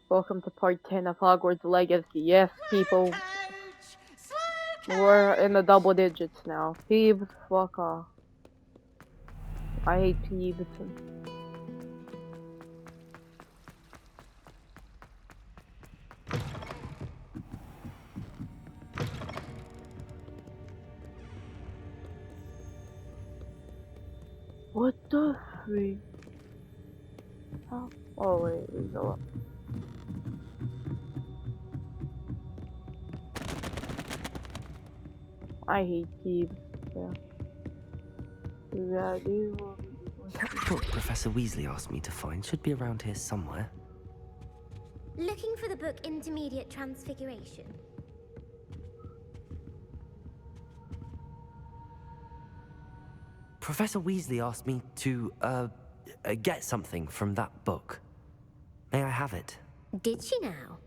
Welcome to part 10 of Hogwarts Legacy. Yes, people, we're in the double digits now. Peeves, fuck off. I hate Peeves. What the freak? How? Oh wait, we go up. I hate Peeves. Yeah. We gotta do what That book Professor Weasley asked me to find should be around here somewhere. Looking for the book Intermediate Transfiguration. Professor Weasley asked me to, get something from that book. May I have it? Did she now?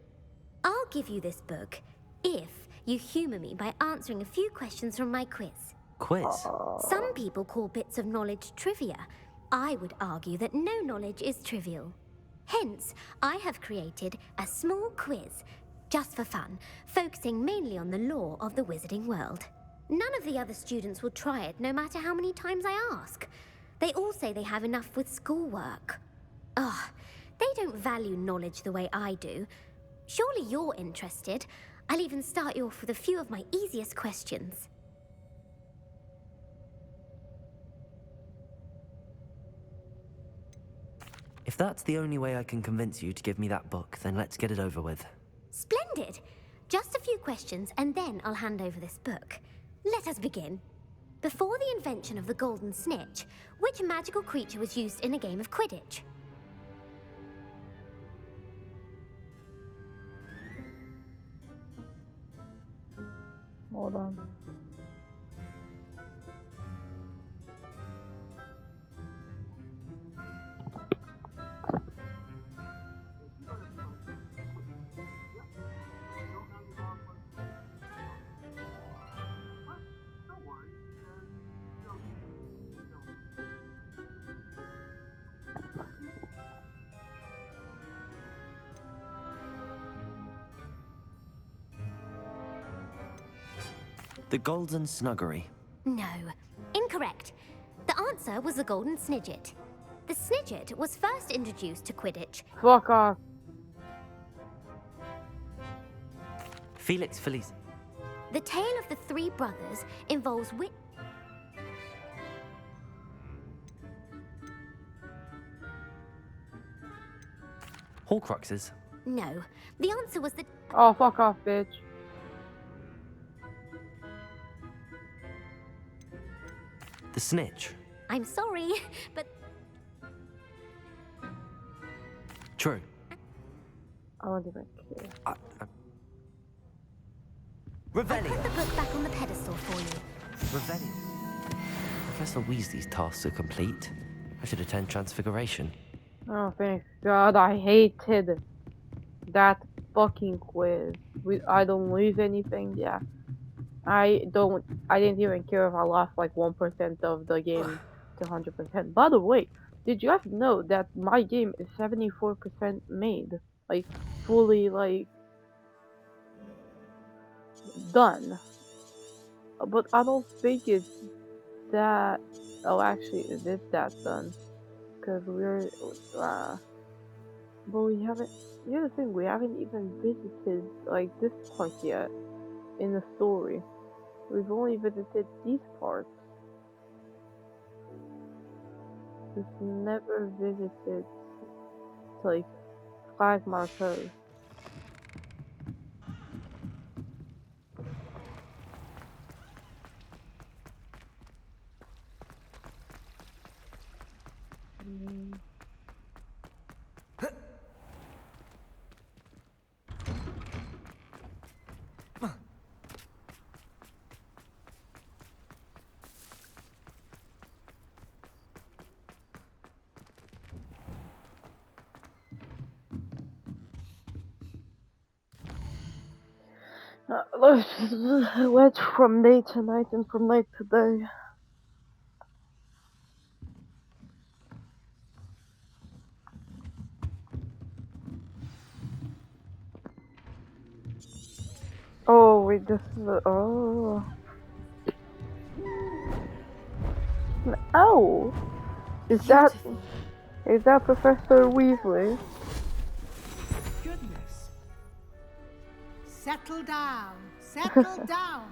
I'll give you this book if you humor me by answering a few questions from my quiz. Quiz? Some people call bits of knowledge trivia. I would argue that no knowledge is trivial. Hence, I have created a small quiz, just for fun, focusing mainly on the lore of the wizarding world. None of the other students will try it, no matter how many times I ask. They all say they have enough with schoolwork. Ugh, they don't value knowledge the way I do. Surely you're interested. I'll even start you off with a few of my easiest questions. If that's the only way I can convince you to give me that book, then let's get it over with. Splendid! Just a few questions and then I'll hand over this book. Let us begin. Before the invention of the golden snitch, which magical creature was used in a game of Quidditch? Hold on. The Golden Snuggery. No, incorrect. The answer was the golden snidget. The snidget was first introduced to Quidditch. Fuck off. Felix Felice. The tale of the three brothers involves Horcruxes. No, the answer was the... Oh, fuck off, bitch. The Snitch. I'm sorry, but... True. I don't even care. I... I Revelio. put the book back on the pedestal for you. Revelio. Professor Weasley's tasks are complete. I should attend Transfiguration. Oh, thank God, I hated that fucking quiz. I don't lose anything, yeah. I didn't even care if I lost like 1% of the game to 100%. By the way, did you guys know that my game is 74% made? Like, fully, like, done. But I don't think it's that... Oh, actually, it is that done. Because we're... But we haven't... Here's the thing, we haven't even visited, like, this part yet in the story. We've only visited these parts. We've never visited, like, Quagmire Cove. Let's from day to night and from night to day. Oh, we just. Oh. Oh! Beautiful. Is that Professor Weasley? Goodness. Settle down. Settle down.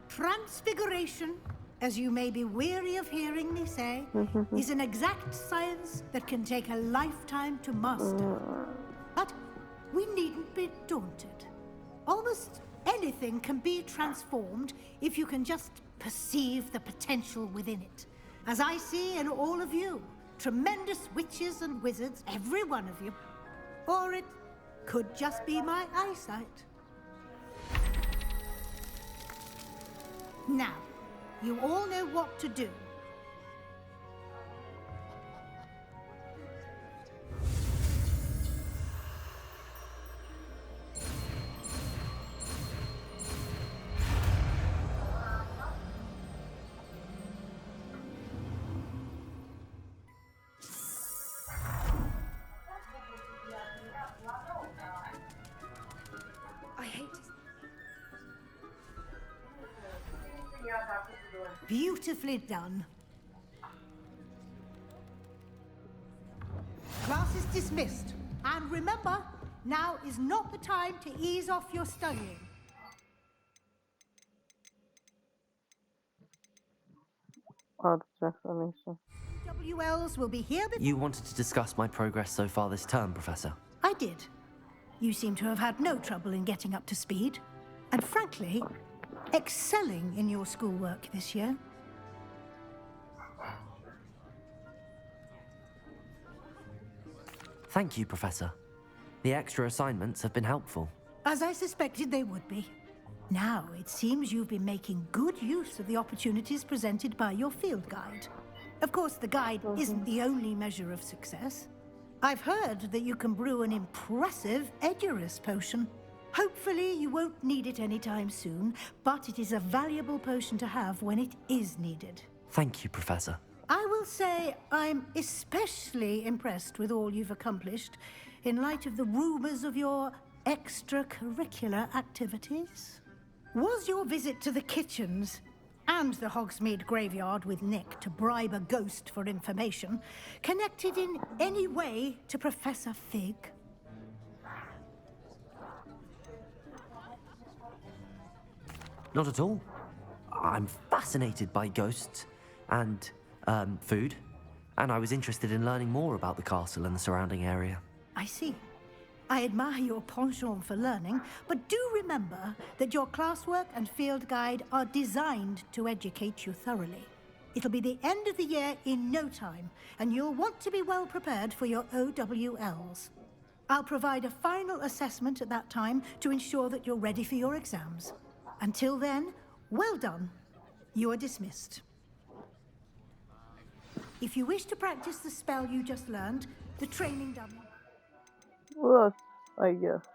Transfiguration, as you may be weary of hearing me say, is an exact science that can take a lifetime to master. But we needn't be daunted. Almost anything can be transformed if you can just perceive the potential within it. As I see in all of you, tremendous witches and wizards, every one of you. Or it could just be my eyesight. Now, you all know what to do. I hate to... Beautifully done. Class is dismissed. And remember, now is not the time to ease off your studying. Oh, that's explanation. WLs will be here before... You wanted to discuss my progress so far this term, Professor. I did. You seem to have had no trouble in getting up to speed. And frankly, excelling in your schoolwork this year. Thank you, Professor. The extra assignments have been helpful. As I suspected they would be. Now, it seems you've been making good use of the opportunities presented by your field guide. Of course, the guide isn't the only measure of success. I've heard that you can brew an impressive Edurus potion. Hopefully, you won't need it anytime soon, but it is a valuable potion to have when it is needed. Thank you, Professor. I will say I'm especially impressed with all you've accomplished in light of the rumors of your extracurricular activities. Was your visit to the kitchens and the Hogsmeade graveyard with Nick to bribe a ghost for information connected in any way to Professor Fig? Not at all. I'm fascinated by ghosts and food, and I was interested in learning more about the castle and the surrounding area. I see. I admire your penchant for learning, but do remember that your classwork and field guide are designed to educate you thoroughly. It'll be the end of the year in no time, and you'll want to be well prepared for your OWLs. I'll provide a final assessment at that time to ensure that you're ready for your exams. Until then, well done. You are dismissed. If you wish to practice the spell you just learned, the training dummy... Well, I guess.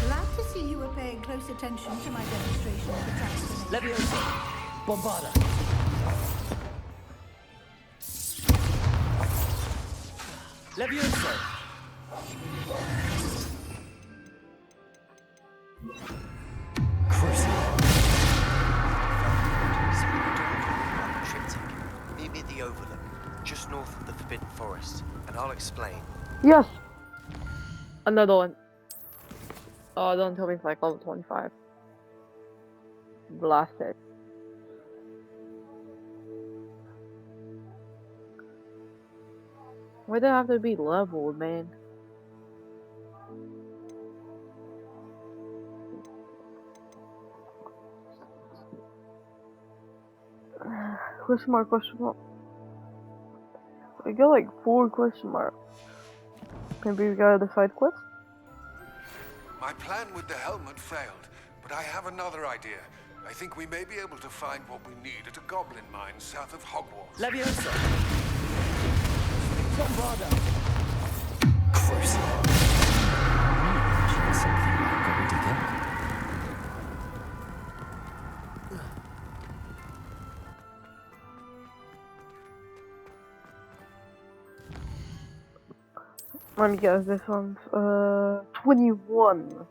Glad to see you were paying close attention to my demonstration of the transformation. Leviosa! Bombarda! Leviosa! Meet me at the Overlook, just north of the Forbidden Forest, and I'll explain. Yes! Another one. Oh, don't tell me it's like level 25. Blasted. Why do I have to be leveled, man? Question mark, question mark. I got like 4 question marks. Maybe we got a side quest? My plan with the helmet failed, but I have another idea. I think we may be able to find what we need at a goblin mine south of Hogwarts. Leviosa! Bombarda! Crucible. Actually, something like going together. Let me guess, this one's 21.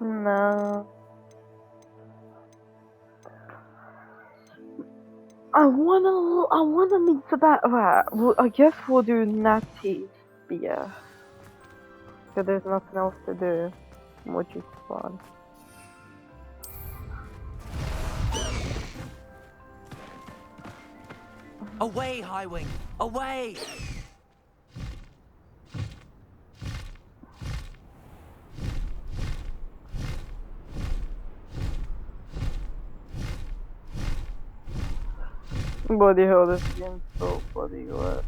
No. I wanna meet the bat. Right, well, I guess we'll do Natty's beer. Because there's nothing else to do, which is fun. Away, Highwing! Away! Bloody hell, this game's so bloody good.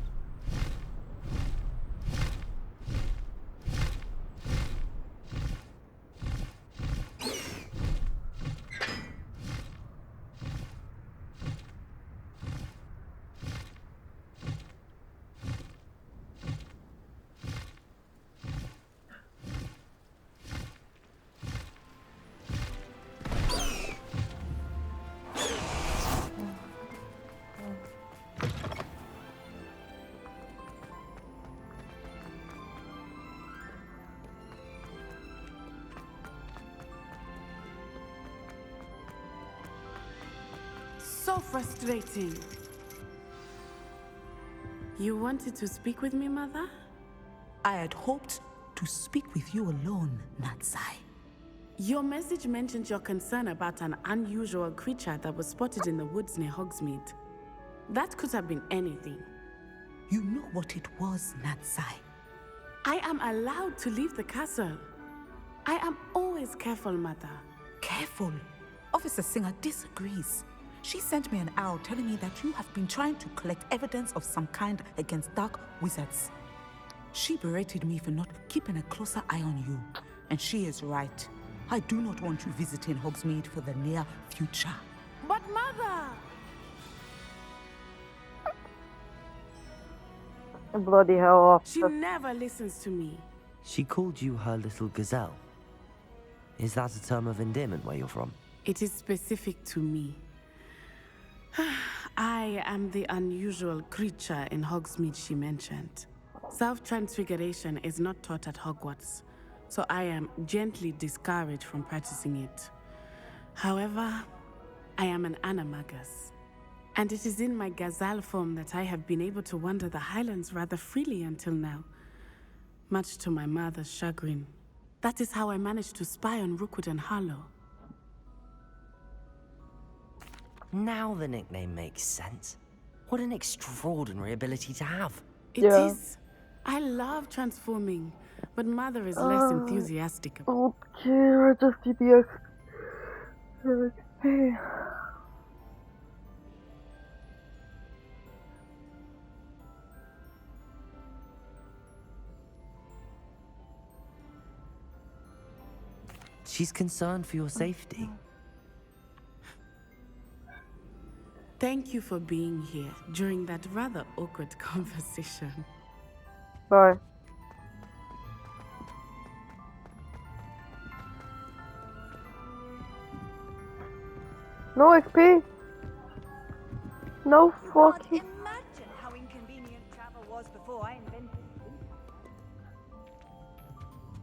So frustrating. You wanted to speak with me, Mother? I had hoped to speak with you alone, Natsai. Your message mentioned your concern about an unusual creature that was spotted in the woods near Hogsmeade. That could have been anything. You know what it was, Natsai. I am allowed to leave the castle. I am always careful, Mother. Careful. Officer Singer disagrees. She sent me an owl telling me that you have been trying to collect evidence of some kind against dark wizards. She berated me for not keeping a closer eye on you. And she is right. I do not want you visiting Hogsmeade for the near future. But Mother! Bloody hell, She never listens to me. She called you her little gazelle. Is that a term of endearment where you're from? It is specific to me. I am the unusual creature in Hogsmeade she mentioned. Self-transfiguration is not taught at Hogwarts, so I am gently discouraged from practicing it. However, I am an animagus, and it is in my gazelle form that I have been able to wander the Highlands rather freely until now, much to my mother's chagrin. That is how I managed to spy on Rookwood and Harlow. Now the nickname makes sense. What an extraordinary ability to have. It is. I love transforming, but Mother is less enthusiastic. Okay, I just did the XP. She's concerned for your safety. Thank you for being here during that rather awkward conversation. Bye. No XP. No fucking. Imagine how inconvenient travel was before I invented it.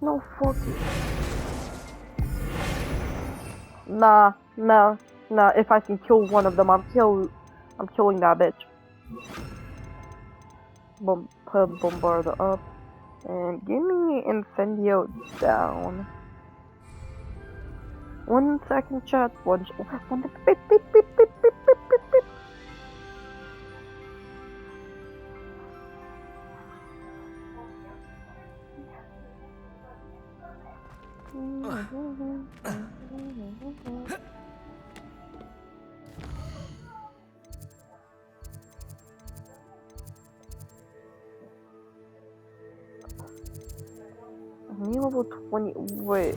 No fucking. Nah. If I can kill one of them, I'm killing that bitch. Bombarda up. And give me Incendio down. 1 second, chat. One beep, beep, beep, beep, beep, beep, beep, beep. Me level 20. Wait.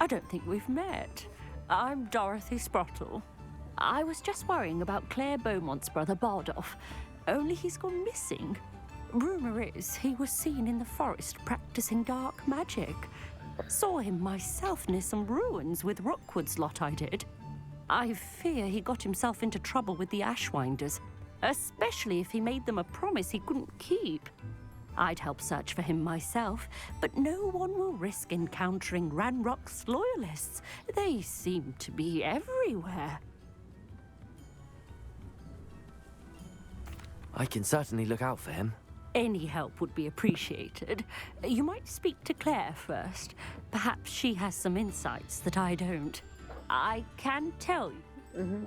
I don't think we've met. I'm Dorothy Sprottle. I was just worrying about Claire Beaumont's brother Bardolph, only he's gone missing. Rumor is he was seen in the forest practicing dark magic. Saw him myself near some ruins with Rookwood's lot I did. I fear he got himself into trouble with the Ashwinders, especially if he made them a promise he couldn't keep. I'd help search for him myself, but no one will risk encountering Ranrock's loyalists. They seem to be everywhere. I can certainly look out for him. Any help would be appreciated. You might speak to Claire first. Perhaps she has some insights that I don't. I can tell you.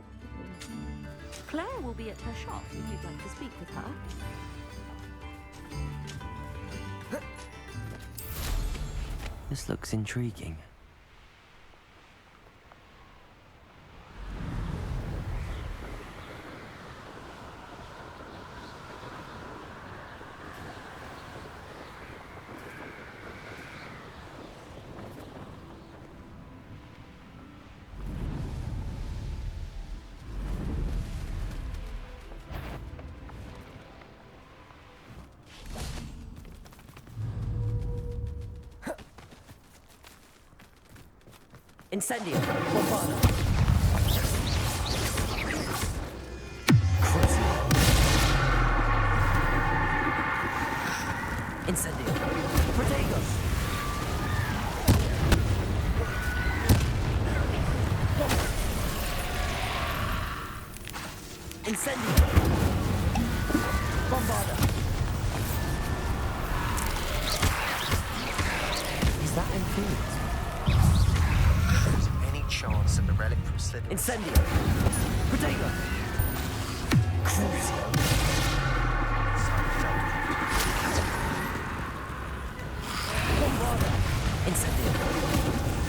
Claire will be at her shop if you'd like to speak with her. This looks intriguing. Incendio! Bombarda! Incendio! Protego! Incendio! Bombarda! Is that influence? Chance of the relic from Slytherin. Incendio! Protego! Crucio! Bombarda! Incendio!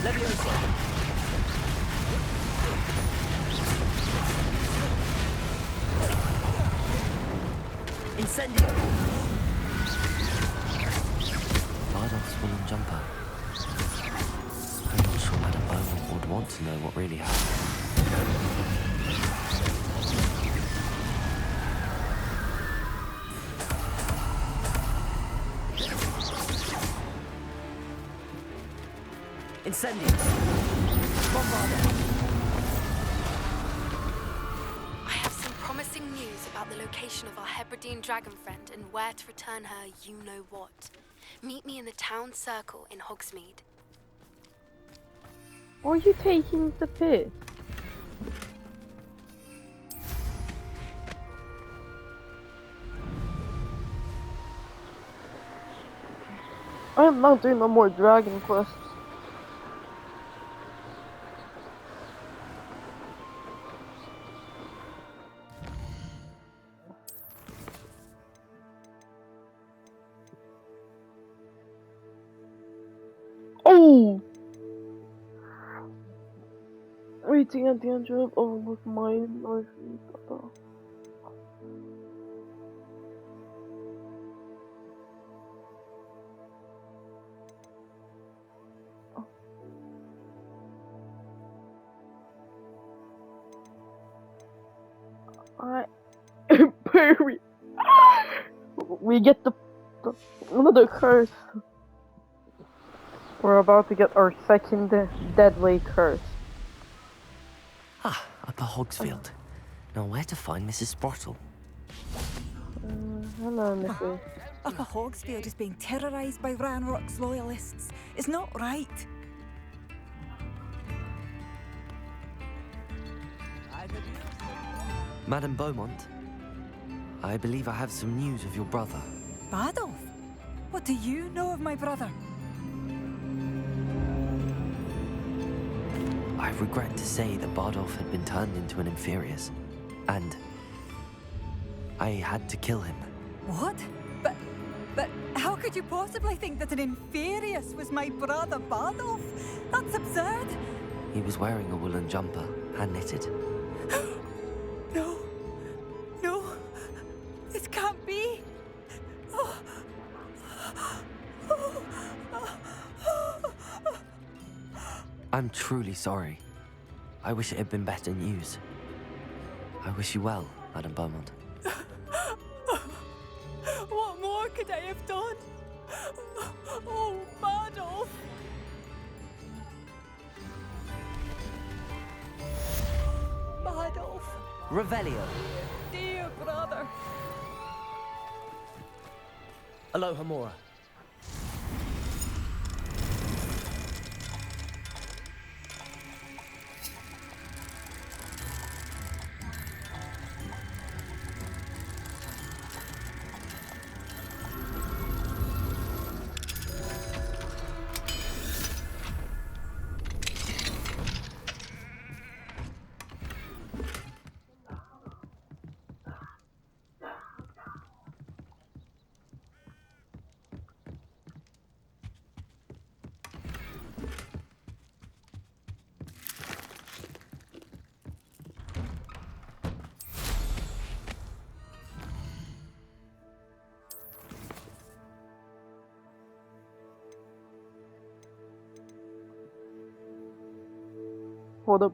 Levioso! Incendio! Bardolph's woolen jumper. I'm not sure Madame Beaumont would want to know what really happened. Incendio! Bombarda! I have some promising news about the location of our Hebridean dragon friend and where to return her you-know-what. Meet me in the town circle in Hogsmeade. Are you taking the piss? I am not doing no more dragon quests. Oh! Waiting at the end of overlook my life. We get the another curse. We're about to get our second deadly curse. Ah, Upper Hogsfield. Now where to find Mrs. Sprottle? Hello, Mrs. Upper Hogsfield is being terrorised by Ranrock's loyalists. It's not right. Madame Beaumont, I believe I have some news of your brother. Bardolph? What do you know of my brother? I regret to say that Bardolph had been turned into an Inferius, and I had to kill him. What? But how could you possibly think that an Inferius was my brother Bardolph? That's absurd. He was wearing a woolen jumper, hand-knitted. No, this can't be. I'm truly sorry. I wish it had been better news. I wish you well, Madame Beaumont. What more could I have done? Oh, Bardolph! Bardolph! Revelio. Dear brother! Aloha Mora. Hold up.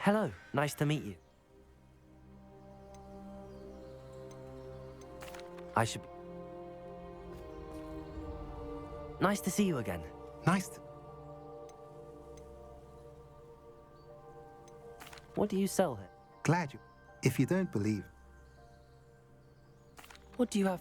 Hello, nice to meet you. I should... Nice to see you again. Nice to... What do you sell here? Glad you... If you don't believe... What do you have?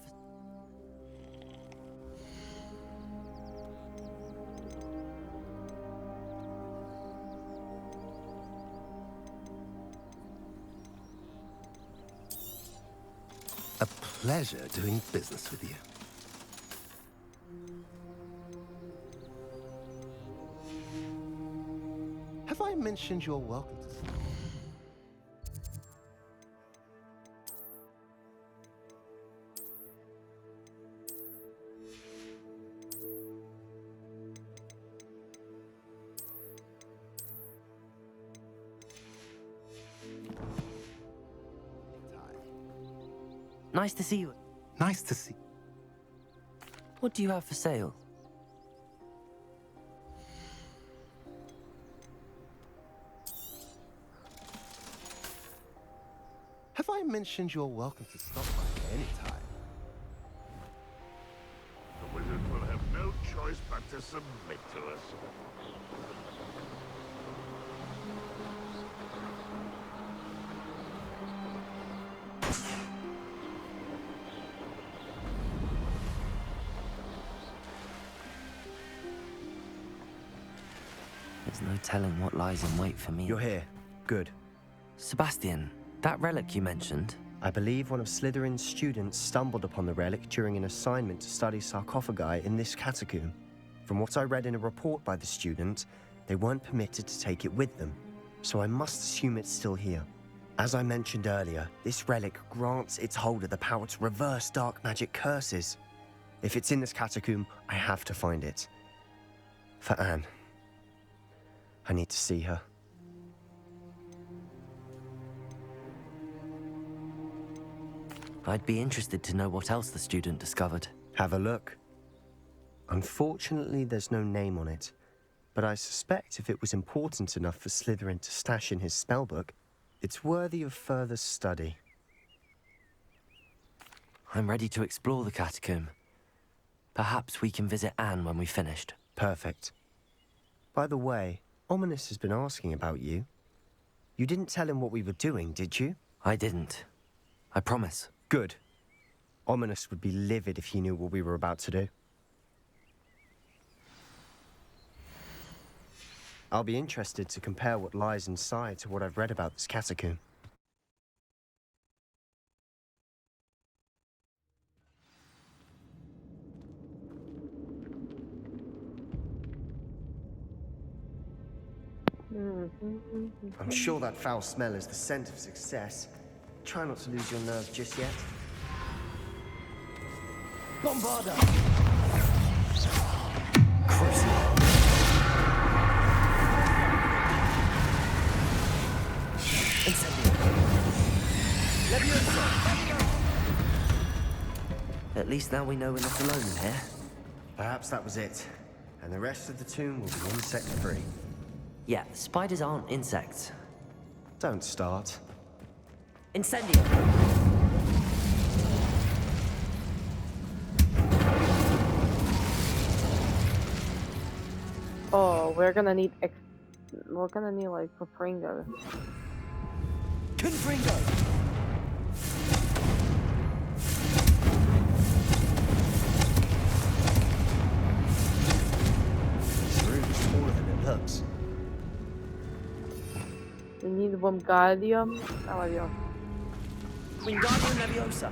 A pleasure doing business with you. Have I mentioned you're welcome to stay? Nice to see you. Nice to see. What do you have for sale? Have I mentioned you're welcome to stop by any time? The wizard will have no choice but to submit to us. There's no telling what lies in wait for me. You're here. Good. Sebastian, that relic you mentioned. I believe one of Slytherin's students stumbled upon the relic during an assignment to study sarcophagi in this catacomb. From what I read in a report by the student, they weren't permitted to take it with them, so I must assume it's still here. As I mentioned earlier, this relic grants its holder the power to reverse dark magic curses. If it's in this catacomb, I have to find it. For Anne. I need to see her. I'd be interested to know what else the student discovered. Have a look. Unfortunately, there's no name on it, but I suspect if it was important enough for Slytherin to stash in his spellbook, it's worthy of further study. I'm ready to explore the catacomb. Perhaps we can visit Anne when we've finished. Perfect. By the way, Ominous has been asking about you. You didn't tell him what we were doing, did you? I didn't. I promise. Good. Ominous would be livid if he knew what we were about to do. I'll be interested to compare what lies inside to what I've read about this catacomb. I'm sure that foul smell is the scent of success. Try not to lose your nerve just yet. Bombarda! Crucible! Incendio! Leviosa! At least now we know we're not alone in here. Perhaps that was it. And the rest of the tomb will be insect-free. Yeah, spiders aren't insects. Don't start. Incendio! Oh, we're gonna need like Confringo. Confringo! This room is smaller than it looks. We need Wingardium. Oh, Wingardium Leviosa.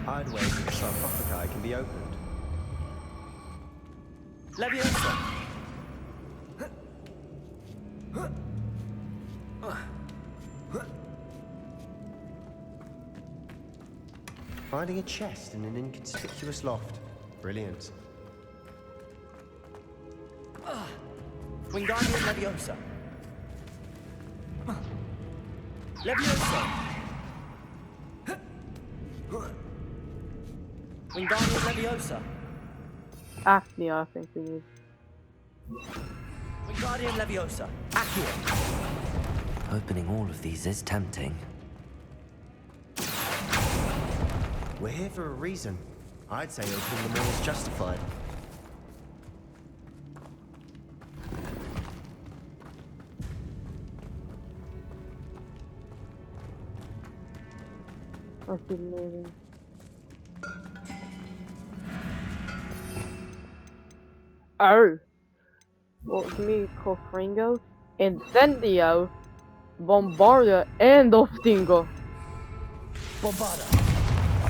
I'd wait if the sarcophagi can be opened. Leviosa. Finding a chest in an inconspicuous loft. Brilliant. Wingardium Leviosa. Leviosa. Wingardium Leviosa. Acne, I think we need. Wingardium Leviosa. Accio. Opening all of these is tempting. We're here for a reason. I'd say opening them all is justified. I keep moving. Oh! Well, give me Confringo, Incendio, Bombarda, and Doftingo. Bombarda.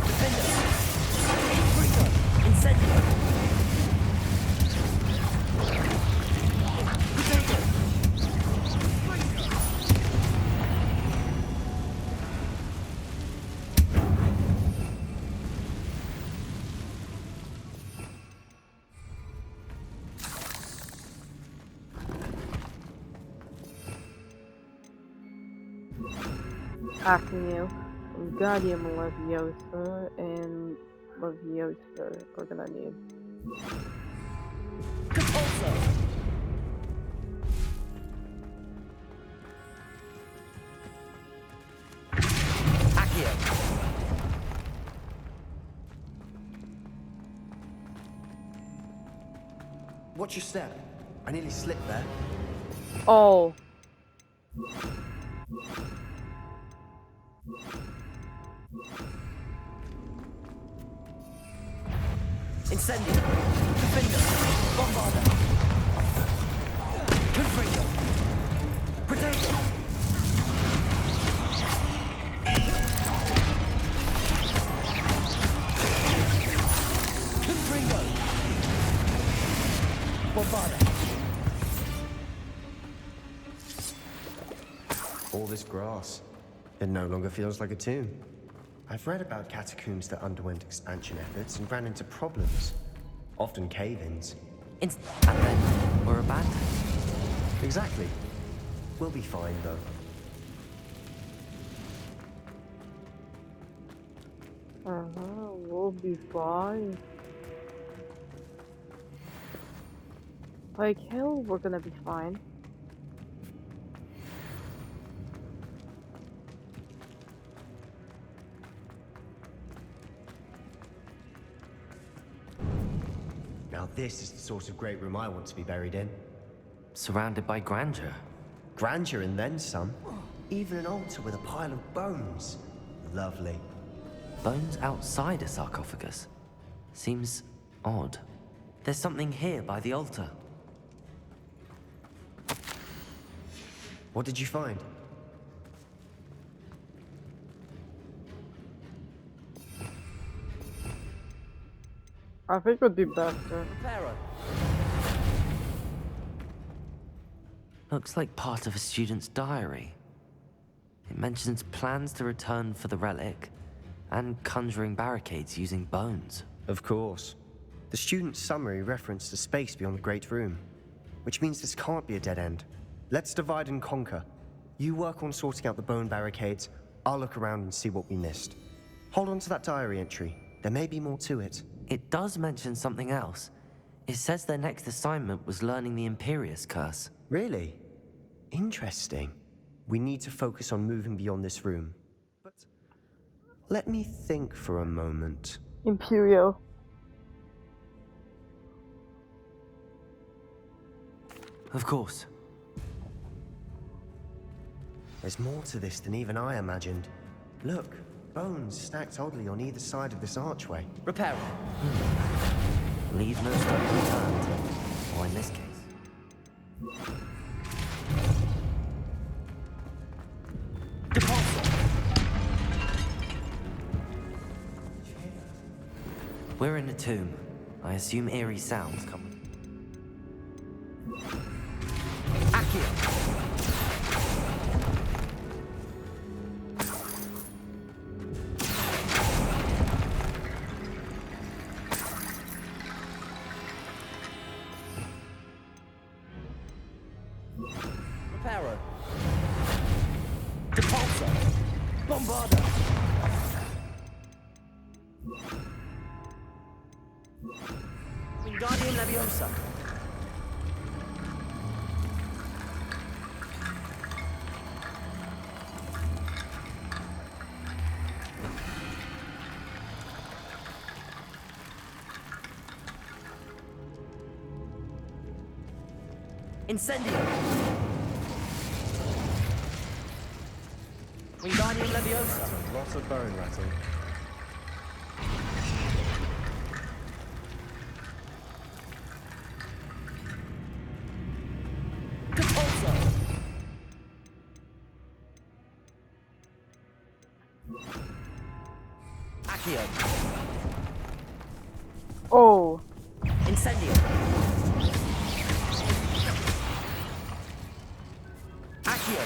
Defender. Confringo. Incendio. Accio, Wingardium Leviosa, and Leviosa we're gonna need. Compulso. watch your step. I nearly slipped there. Oh. Incendio. Defender. Bombarder. Confringo. Potato. Confringo. Bombarder. All this grass. It no longer feels like a tomb. I've read about catacombs that underwent expansion efforts and ran into problems. Often cave-ins. And then were abandoned. Exactly. We'll be fine, though. We'll be fine. Like hell, we're gonna be fine. Now this is the sort of great room I want to be buried in. Surrounded by grandeur. Grandeur and then some. Even an altar with a pile of bones. Lovely. Bones outside a sarcophagus? Seems odd. There's something here by the altar. What did you find? I think it would be better. Reparo. Looks like part of a student's diary. It mentions plans to return for the relic and conjuring barricades using bones. Of course. The student's summary referenced a space beyond the Great Room, which means this can't be a dead end. Let's divide and conquer. You work on sorting out the bone barricades, I'll look around and see what we missed. Hold on to that diary entry. There may be more to it. It does mention something else. It says their next assignment was learning the Imperius Curse. Really? Interesting. We need to focus on moving beyond this room. But let me think for a moment. Imperio. Of course. There's more to this than even I imagined. Look, bones stacked oddly on either side of this archway. Repair. Leave no stone unturned. Or in this case. We're in a tomb. I assume eerie sounds come. Accio! Reparo. Depulso. Bombarder. Wingardium Leviosa. Incendio. Wingardium Leviosa. Lots of bone rattle. Accio. Oh. Incendio. Accio.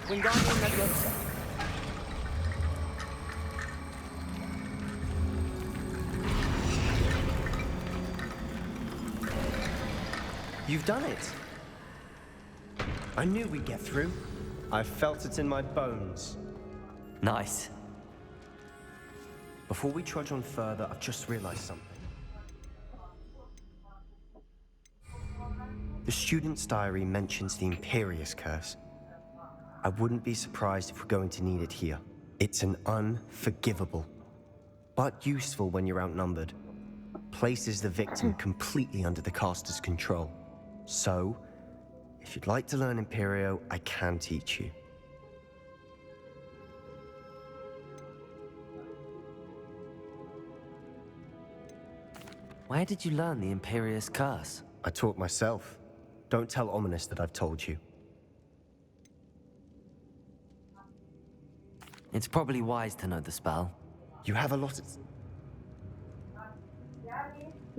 Wingardium Leviosa. You've done it. I knew we'd get through. I felt it in my bones. Nice. Before we trudge on further, I've just realized something. The student's diary mentions the Imperious Curse. I wouldn't be surprised if we're going to need it here. It's an unforgivable, but useful when you're outnumbered. Places the victim completely under the caster's control. So, if you'd like to learn Imperio, I can teach you. Where did you learn the Imperious Curse? I taught myself. Don't tell Ominous that I've told you. It's probably wise to know the spell. You have a lot of...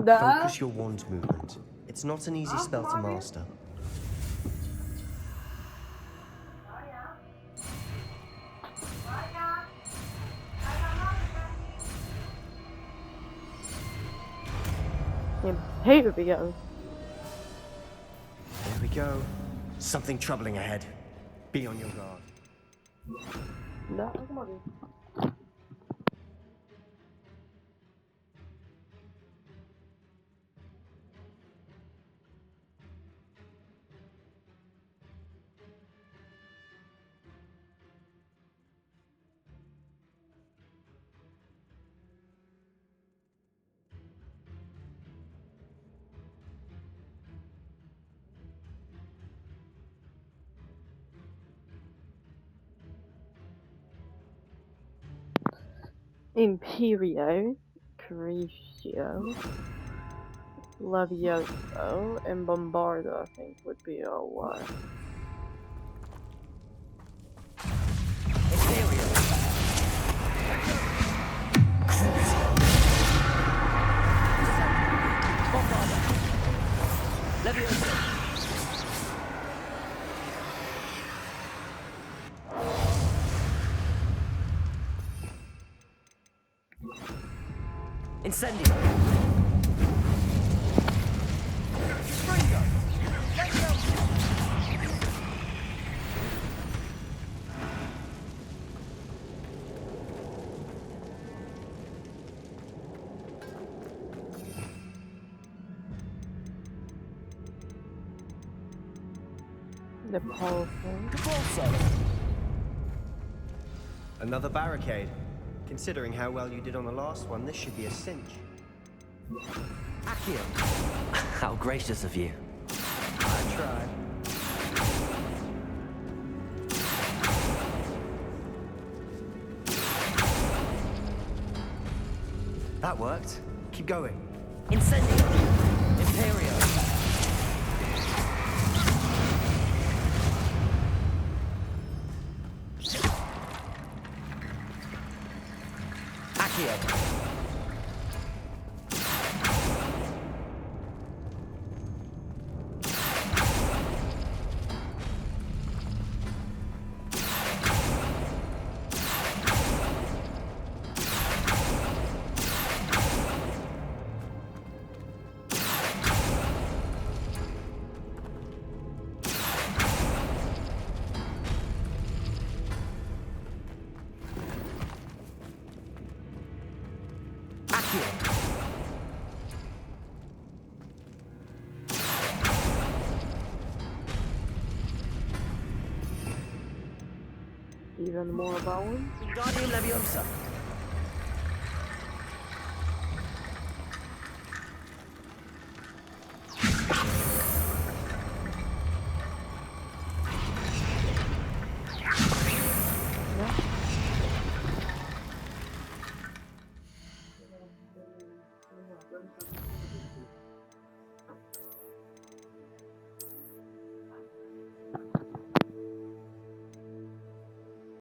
Da. Focus your wand movement. It's not an easy spell to master. Here we go. There we go. Something troubling ahead. Be on your guard. Da, come on. Imperio, Crucio, Levioso, and Bombardo, I think, would be all one. Incendio! The powerful. Another barricade. Considering how well you did on the last one, this should be a cinch. Accio! How gracious of you. I tried. That worked. Keep going. Incendio! Imperio! Even more bones. Wingardium Leviosa!